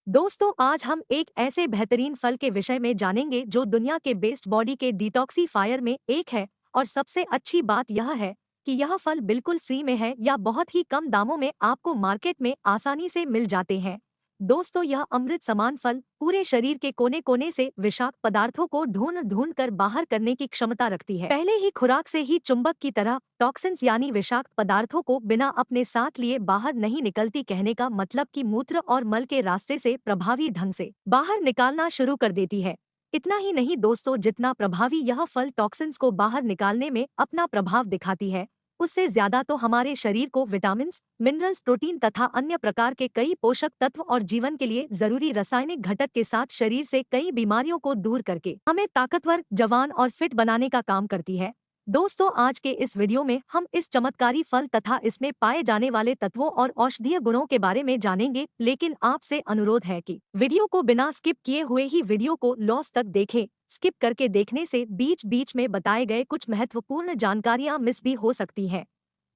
दोस्तों, आज हम एक ऐसे बेहतरीन फल के विषय में जानेंगे जो दुनिया के बेस्ट बॉडी के डिटॉक्सीफायर में एक है। और सबसे अच्छी बात यह है कि यह फल बिल्कुल फ्री में है या बहुत ही कम दामों में आपको मार्केट में आसानी से मिल जाते हैं। दोस्तों, यह अमृत समान फल पूरे शरीर के कोने कोने से विषाक्त पदार्थों को ढूंढ ढूंढ कर बाहर करने की क्षमता रखती है। पहले ही खुराक से ही चुंबक की तरह टॉक्सिन्स यानी विषाक्त पदार्थों को बिना अपने साथ लिए बाहर नहीं निकलती। कहने का मतलब कि मूत्र और मल के रास्ते से प्रभावी ढंग से बाहर निकालना शुरू कर देती है। इतना ही नहीं दोस्तों, जितना प्रभावी यह फल टॉक्सिन्स को बाहर निकालने में अपना प्रभाव दिखाती है, उससे ज्यादा तो हमारे शरीर को विटामिन्स, मिनरल्स, प्रोटीन तथा अन्य प्रकार के कई पोषक तत्व और जीवन के लिए जरूरी रासायनिक घटक के साथ शरीर से कई बीमारियों को दूर करके हमें ताकतवर, जवान और फिट बनाने का काम करती है। दोस्तों, आज के इस वीडियो में हम इस चमत्कारी फल तथा इसमें पाए जाने वाले तत्वों और औषधीय गुणों के बारे में जानेंगे, लेकिन आपसे अनुरोध है कि वीडियो को बिना स्किप किए हुए ही वीडियो को लास्ट तक देखें। स्किप करके देखने से बीच बीच में बताए गए कुछ महत्वपूर्ण जानकारियां मिस भी हो सकती हैं,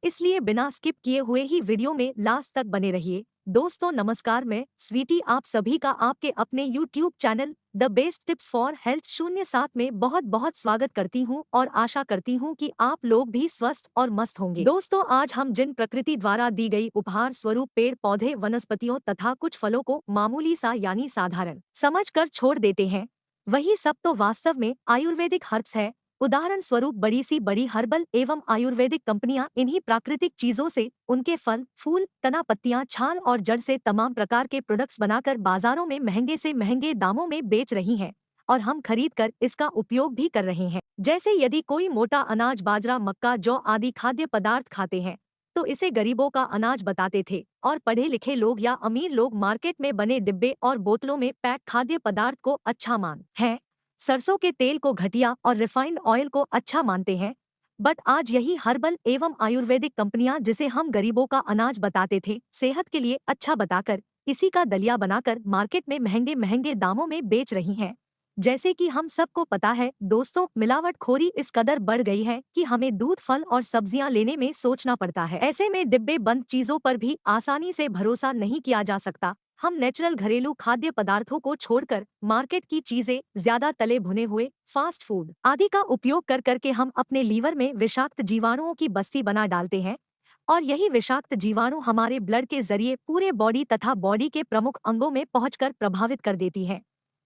इसलिए बिना स्किप किए हुए ही वीडियो में लास्ट तक बने रहिए। दोस्तों नमस्कार, मैं स्वीटी आप सभी का आपके अपने YouTube channel the best tips for health 07 में बहुत बहुत स्वागत करती हूं और आशा करती हूं कि आप लोग भी स्वस्थ और मस्त होंगे। दोस्तों, आज हम जिन प्रकृति द्वारा दी गई उपहार स्वरूप पेड़ पौधे, वनस्पतियों तथा कुछ फलों को मामूली सा यानी साधारण समझ कर छोड़ देते हैं, वही सब तो वास्तव में आयुर्वेदिक हर्ब्स है। उदाहरण स्वरूप बड़ी सी बड़ी हर्बल एवं आयुर्वेदिक कंपनियां इन्हीं प्राकृतिक चीजों से उनके फल, फूल, तना, पत्तियां, छाल और जड़ से तमाम प्रकार के प्रोडक्ट्स बनाकर बाजारों में महंगे से महंगे दामों में बेच रही हैं और हम खरीद कर इसका उपयोग भी कर रहे हैं। जैसे यदि कोई मोटा अनाज, बाजरा, मक्का, जौ आदि खाद्य पदार्थ खाते हैं तो इसे गरीबों का अनाज बताते थे और पढ़े लिखे लोग या अमीर लोग मार्केट में बने डिब्बे और बोतलों में पैक खाद्य पदार्थ को अच्छा मान हैं। सरसों के तेल को घटिया और रिफाइंड ऑयल को अच्छा मानते हैं। बट आज यही हर्बल एवं आयुर्वेदिक कंपनियां जिसे हम गरीबों का अनाज बताते थे, सेहत के लिए अच्छा बताकर इसी का दलिया बनाकर मार्केट में महंगे महंगे दामों में बेच रही हैं। जैसे कि हम सबको पता है दोस्तों, मिलावटखोरी इस कदर बढ़ गई है कि हमें दूध, फल और सब्जियां लेने में सोचना पड़ता है। ऐसे में डिब्बे बंद चीजों पर भी आसानी से भरोसा नहीं किया जा सकता। हम नेचुरल घरेलू खाद्य पदार्थों को छोड़कर मार्केट की चीजें, ज्यादा तले भुने हुए फास्ट फूड आदि का उपयोग कर करके हम अपने लीवर में विषाक्त जीवाणुओं की बस्ती बना डालते हैं और यही विषाक्त जीवाणु हमारे ब्लड के जरिए पूरे बॉडी तथा बॉडी के प्रमुख अंगों में पहुंचकर प्रभावित कर देती है,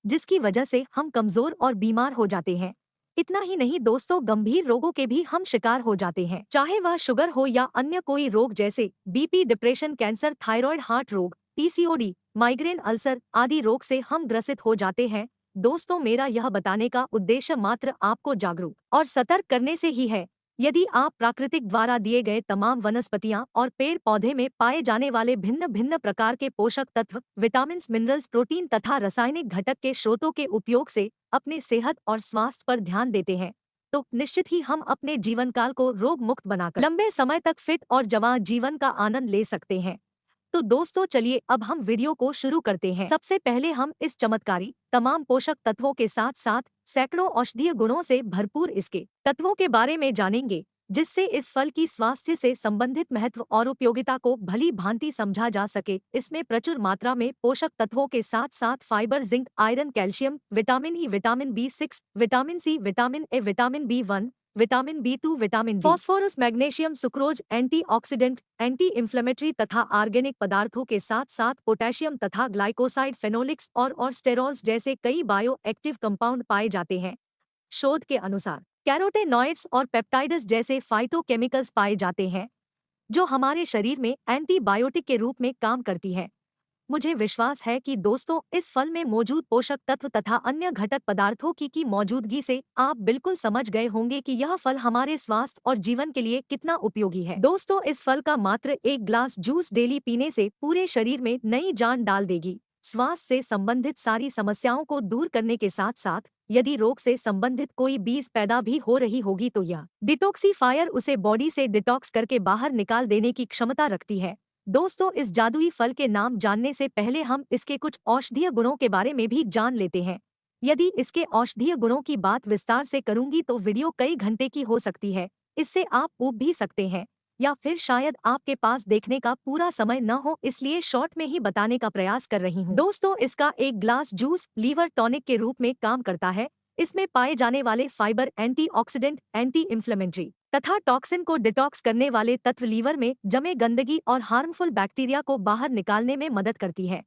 जिसकी वजह से हम कमजोर और बीमार हो जाते हैं। इतना ही नहीं दोस्तों, गंभीर रोगों के भी हम शिकार हो जाते हैं, चाहे वह शुगर हो या अन्य कोई रोग जैसे BP, depression, cancer, thyroid, heart रोग, पीसीओडी, माइग्रेन, अल्सर आदि रोग से हम ग्रसित हो जाते हैं। दोस्तों, मेरा यह बताने का उद्देश्य मात्र आपको जागरूक और सतर्क करने से ही है। यदि आप प्राकृतिक द्वारा दिए गए तमाम वनस्पतियां और पेड़ पौधे में पाए जाने वाले भिन्न भिन्न प्रकार के पोषक तत्व, विटामिन, मिनरल्स, प्रोटीन तथा रासायनिक घटक के स्रोतों के उपयोग से अपने सेहत और स्वास्थ्य पर ध्यान देते हैं, तो निश्चित ही हम अपने जीवन काल को रोग मुक्त बनाकर लंबे समय तक फिट और जवान जीवन का आनंद ले सकते हैं। तो दोस्तों चलिए अब हम वीडियो को शुरू करते हैं। सबसे पहले हम इस चमत्कारी तमाम पोषक तत्वों के साथ साथ सैकड़ों औषधीय गुणों से भरपूर इसके तत्वों के बारे में जानेंगे, जिससे इस फल की स्वास्थ्य से संबंधित महत्व और उपयोगिता को भली भांति समझा जा सके। इसमें प्रचुर मात्रा में पोषक तत्वों के साथ साथ fibre, zinc, iron, calcium, vitamin E, vitamin B6, vitamin C, vitamin A, vitamin B1, vitamin B2, vitamin D, phosphorus, magnesium, sucrose, antioxidant, anti inflammatory तथा ऑर्गेनिक पदार्थों के साथ साथ पोटेशियम तथा ग्लाइकोसाइड, फेनोलिक्स और स्टेरॉल्स जैसे कई बायो एक्टिव कंपाउंड पाए जाते हैं। शोध के अनुसार कैरोटेनॉइड्स और पेप्टाइड्स जैसे फाइटोकेमिकल्स पाए जाते हैं जो हमारे शरीर में एंटीबायोटिक के रूप में काम करती है। मुझे विश्वास है कि दोस्तों, इस फल में मौजूद पोषक तत्व तथा अन्य घटक पदार्थों की मौजूदगी से आप बिल्कुल समझ गए होंगे कि यह फल हमारे स्वास्थ्य और जीवन के लिए कितना उपयोगी है। दोस्तों, इस फल का मात्र एक ग्लास जूस डेली पीने से पूरे शरीर में नई जान डाल देगी। स्वास्थ्य से संबंधित सारी समस्याओं को दूर करने के साथ साथ यदि रोग से संबंधित कोई बीज पैदा भी हो रही होगी तो यह डिटॉक्सीफायर उसे बॉडी से डिटॉक्स करके बाहर निकाल देने की क्षमता रखती है। दोस्तों, इस जादुई फल के नाम जानने से पहले हम इसके कुछ औषधीय गुणों के बारे में भी जान लेते हैं। यदि इसके औषधीय गुणों की बात विस्तार से करूंगी तो वीडियो कई घंटे की हो सकती है, इससे आप ऊब भी सकते हैं। या फिर शायद आपके पास देखने का पूरा समय न हो, इसलिए शॉर्ट में ही बताने का प्रयास कर रही हूँ। दोस्तों, इसका एक ग्लास जूस लीवर टॉनिक के रूप में काम करता है। इसमें पाए जाने वाले फाइबर, एंटीऑक्सीडेंट, एंटी इंफ्लेमेटरी तथा टॉक्सिन को डिटॉक्स करने वाले तत्व लीवर में जमे गंदगी और हार्मफुल बैक्टीरिया को बाहर निकालने में मदद करती है,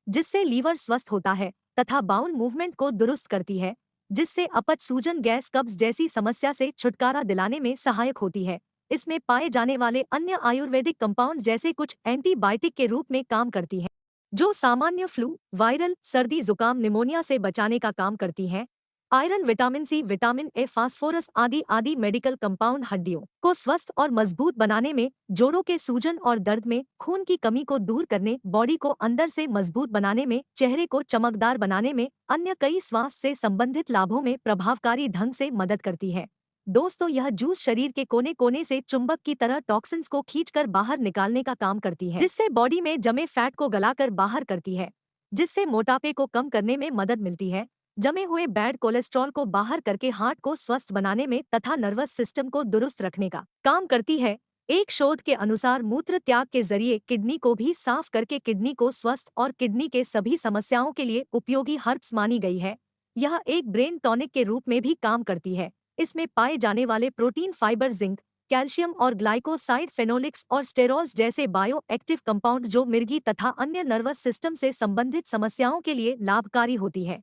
जिससे लीवर स्वस्थ होता है तथा बाउल मूवमेंट को दुरुस्त करती है, जिससे अपच, सूजन, गैस, कब्ज जैसी समस्या से छुटकारा दिलाने में सहायक होती है। इसमें पाए जाने वाले अन्य आयुर्वेदिक कंपाउंड जैसे कुछ एंटीबायोटिक के रूप में काम करती है, जो सामान्य फ्लू, वायरल, सर्दी, जुकाम, निमोनिया से बचाने का काम करती हैं। Iron, vitamin C, vitamin A, phosphorus आदि आदि मेडिकल कंपाउंड हड्डियों को स्वस्थ और मजबूत बनाने में, जोड़ों के सूजन और दर्द में, खून की कमी को दूर करने, बॉडी को अंदर से मजबूत बनाने में, चेहरे को चमकदार बनाने में, अन्य कई स्वास्थ्य से संबंधित लाभों में प्रभावकारी ढंग से मदद करती है। दोस्तों, यह जूस शरीर के कोने कोने से चुंबक की तरह टॉक्सिन्स को खींचकर बाहर निकालने का काम करती है, जिससे बॉडी में जमे फैट को गलाकर बाहर करती है, जिससे मोटापे को कम करने में मदद मिलती है, जमे हुए बैड कोलेस्ट्रॉल को बाहर करके हार्ट को स्वस्थ बनाने में तथा नर्वस सिस्टम को दुरुस्त रखने का काम करती है। एक शोध के अनुसार मूत्र त्याग के जरिए किडनी को भी साफ करके किडनी को स्वस्थ और किडनी के सभी समस्याओं के लिए उपयोगी हर्ब्स मानी गई है। यह एक ब्रेन टॉनिक के रूप में भी काम करती है। इसमें पाए जाने वाले प्रोटीन, फाइबर, जिंक, कैल्शियम और ग्लाइकोसाइड, फेनोलिक्स और स्टेरॉल्स जैसे बायो एक्टिव कंपाउंड जो मिर्गी तथा अन्य नर्वस सिस्टम से संबंधित समस्याओं के लिए लाभकारी होती है।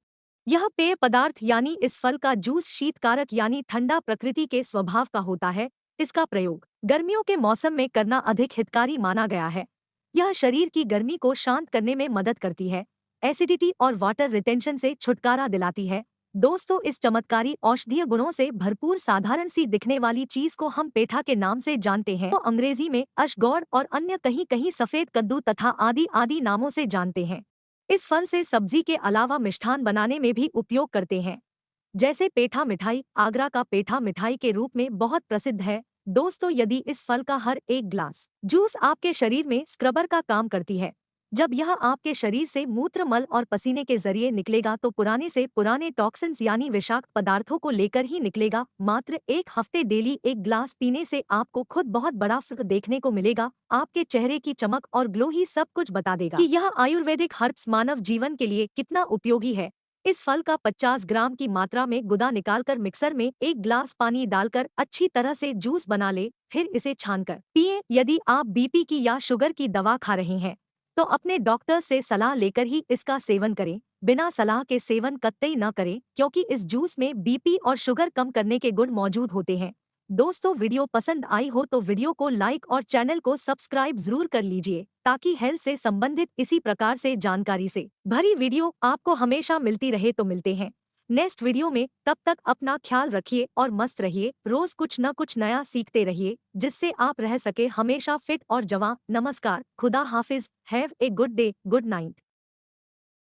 यह पेय पदार्थ यानी इस फल का जूस शीतकारक यानी ठंडा प्रकृति के स्वभाव का होता है। इसका प्रयोग गर्मियों के मौसम में करना अधिक हितकारी माना गया है। यह शरीर की गर्मी को शांत करने में मदद करती है, एसिडिटी और वाटर रिटेंशन से छुटकारा दिलाती है। दोस्तों, इस चमत्कारी औषधीय गुणों से भरपूर साधारण सी दिखने वाली चीज को हम पेठा के नाम से जानते हैं, तो अंग्रेजी में अशगौर और अन्य कहीं कहीं सफेद कद्दू तथा आदि आदि नामों से जानते हैं। इस फल से सब्जी के अलावा मिष्ठान बनाने में भी उपयोग करते हैं, जैसे पेठा मिठाई। आगरा का पेठा मिठाई के रूप में बहुत प्रसिद्ध है। दोस्तों, यदि इस फल का हर एक ग्लास जूस आपके शरीर में स्क्रबर का काम करती है, जब यह आपके शरीर से मूत्र, मल और पसीने के जरिए निकलेगा तो पुराने से पुराने टॉक्सिन्स यानी विषाक्त पदार्थों को लेकर ही निकलेगा। मात्र एक हफ्ते डेली एक ग्लास पीने से आपको खुद बहुत बड़ा फर्क देखने को मिलेगा। आपके चेहरे की चमक और ग्लो ही सब कुछ बता देगा कि यह आयुर्वेदिक हर्ब्स मानव जीवन के लिए कितना उपयोगी है। इस फल का 50 ग्राम की मात्रा में गुदा निकालकर मिक्सर में एक ग्लास पानी डालकर अच्छी तरह से जूस बना ले, फिर इसे छानकर पिए। यदि आप बीपी की या शुगर की दवा खा रहे हैं तो अपने डॉक्टर से सलाह लेकर ही इसका सेवन करें। बिना सलाह के सेवन कतई न करें, क्योंकि इस जूस में बीपी और शुगर कम करने के गुण मौजूद होते हैं। दोस्तों, वीडियो पसंद आई हो तो वीडियो को लाइक और चैनल को सब्सक्राइब जरूर कर लीजिए, ताकि हेल्थ से संबंधित इसी प्रकार से जानकारी से भरी वीडियो आपको हमेशा मिलती रहे। तो मिलते हैं नेक्स्ट वीडियो में। तब तक अपना ख्याल रखिए और मस्त रहिए। रोज कुछ न कुछ नया सीखते रहिए, जिससे आप रह सके हमेशा फिट और जवां। नमस्कार, खुदा हाफिज, have a good day, good night.